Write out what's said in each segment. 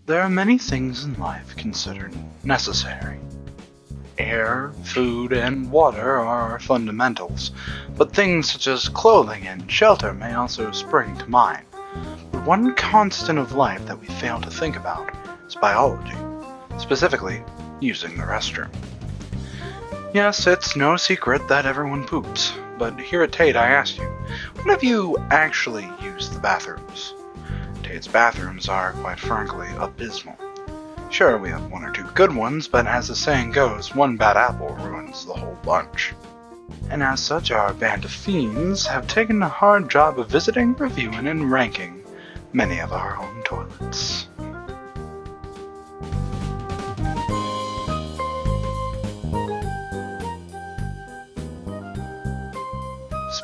There are many things in life considered necessary. Air, food, and water are our fundamentals, but things such as clothing and shelter may also spring to mind. But one constant of life that we fail to think about is biology, specifically using the restroom. Yes, it's no secret that everyone poops, but here at Tate I ask you, when have you actually used the bathrooms? Tate's bathrooms are, quite frankly, abysmal. Sure, we have one or two good ones, but as the saying goes, one bad apple ruins the whole bunch. And as such, our band of fiends have taken a hard job of visiting, reviewing, and ranking many of our own toilets.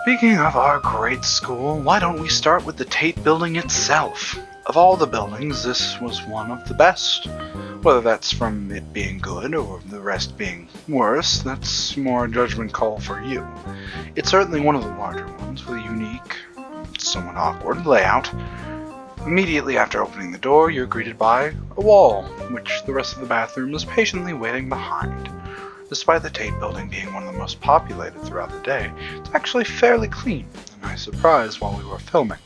Speaking of our great school, why don't we start with the Tate building itself? Of all the buildings, this was one of the best. Whether that's from it being good or the rest being worse, that's more a judgment call for you. It's certainly one of the larger ones with a unique, somewhat awkward layout. Immediately after opening the door, you're greeted by a wall, which the rest of the bathroom is patiently waiting behind. Despite the Tate building being one of the most populated throughout the day, it's actually fairly clean, a nice surprise while we were filming.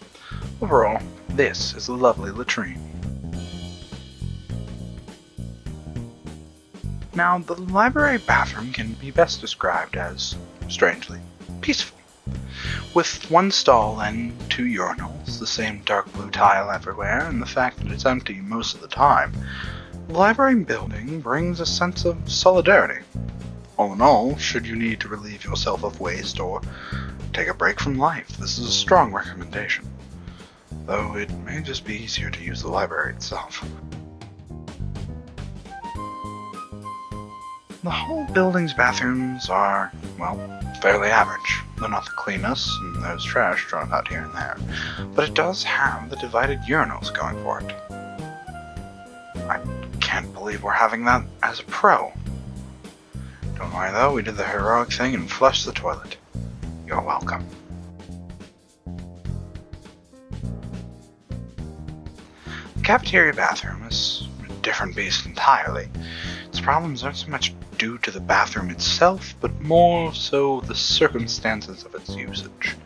Overall, this is a lovely latrine. Now, the library bathroom can be best described as, strangely, peaceful. With one stall and two urinals, the same dark blue tile everywhere, and the fact that it's empty most of the time, the library building brings a sense of solidarity. All in all, should you need to relieve yourself of waste or take a break from life, this is a strong recommendation. Though it may just be easier to use the library itself. The whole building's bathrooms are, well, fairly average. They're not the cleanest, and there's trash thrown out here and there, but it does have the divided urinals going for it. I can't believe we're having that as a pro. Don't worry though, we did the heroic thing and flushed the toilet. You're welcome. The cafeteria bathroom is a different beast entirely. Its problems aren't so much due to the bathroom itself, but more so the circumstances of its usage.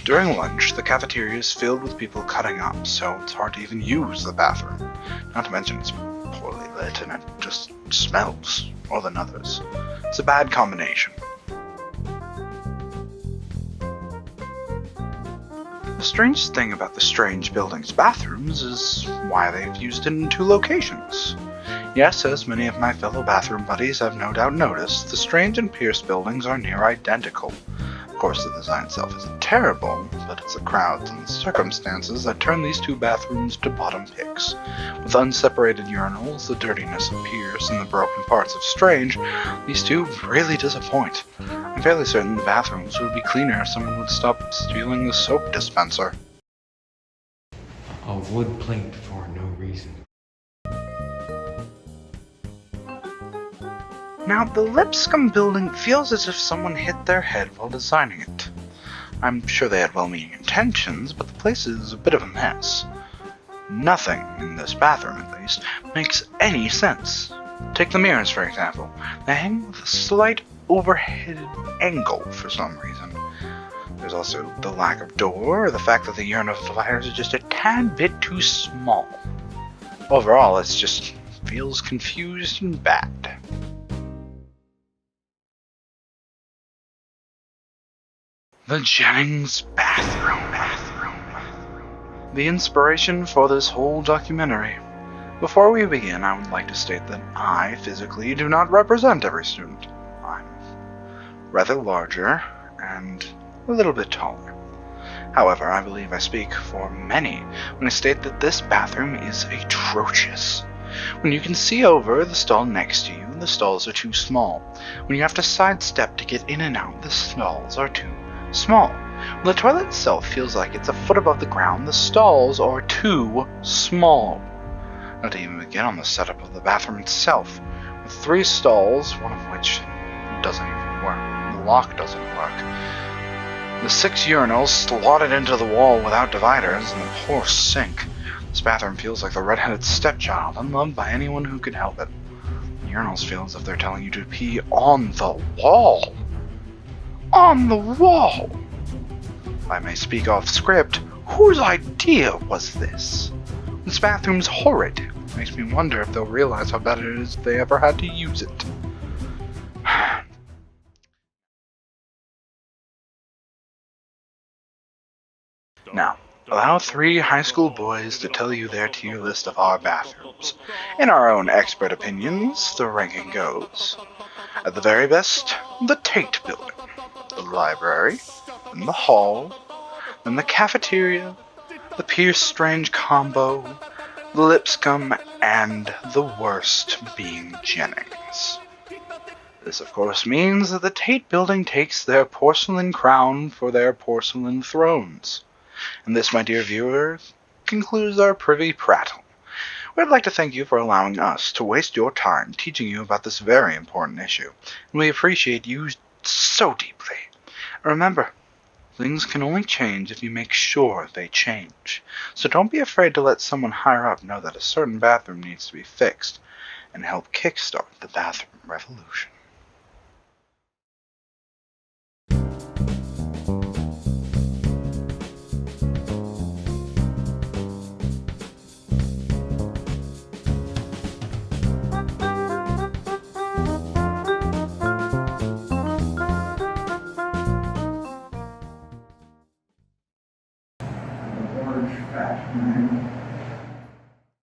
During lunch, the cafeteria is filled with people cutting up, so it's hard to even use the bathroom. Not to mention it's poorly lit and it just smells more than others. It's a bad combination. The strangest thing about the strange building's bathrooms is why they've used it in two locations. Yes, as many of my fellow bathroom buddies have no doubt noticed, the Strange and Pierce buildings are near identical. Of course, the design itself isn't terrible, but it's the crowds and circumstances that turn these two bathrooms to bottom picks. With unseparated urinals, the dirtiness of Pierce, and the broken parts of Strange, these two really disappoint. I'm fairly certain the bathrooms would be cleaner if someone would stop stealing the soap dispenser. A wood plank for no reason. Now, the Lipscomb building feels as if someone hit their head while designing it. I'm sure they had well-meaning intentions, but the place is a bit of a mess. Nothing, in this bathroom at least, makes any sense. Take the mirrors, for example. They hang with a slight overhead angle for some reason. There's also the lack of door, or the fact that the urinal dividers are just a tad bit too small. Overall, it just feels confused and bad. The Jennings bathroom. The inspiration for this whole documentary. Before we begin, I would like to state that I physically do not represent every student. I'm rather larger and a little bit taller. However, I believe I speak for many when I state that this bathroom is atrocious. When you can see over the stall next to you, the stalls are too small. When you have to sidestep to get in and out, the stalls are too small. When the toilet itself feels like it's a foot above the ground, the stalls are too small. Not to even begin on the setup of the bathroom itself, with 3 stalls, one of which doesn't even work. The lock doesn't work. The 6 urinals slotted into the wall without dividers, and the poor sink. This bathroom feels like the red-headed stepchild, unloved by anyone who could help it. The urinals feel as if they're telling you to pee on the wall. On the wall! If I may speak off script, whose idea was this? This bathroom's horrid. Makes me wonder if they'll realize how bad it is if they ever had to use it. Now, allow 3 high school boys to tell you their tier list of our bathrooms. In our own expert opinions, the ranking goes. At the very best, the Tate building, the library, then the hall, then the cafeteria, the Pierce Strange combo, the Lipscomb, and the worst being Jennings. This, of course, means that the Tate building takes their porcelain crown for their porcelain thrones. And this, my dear viewers, concludes our privy prattle. We'd like to thank you for allowing us to waste your time teaching you about this very important issue, and we appreciate you so deeply. Remember, things can only change if you make sure they change. So don't be afraid to let someone higher up know that a certain bathroom needs to be fixed, and help kickstart the bathroom revolution. Orange fat man.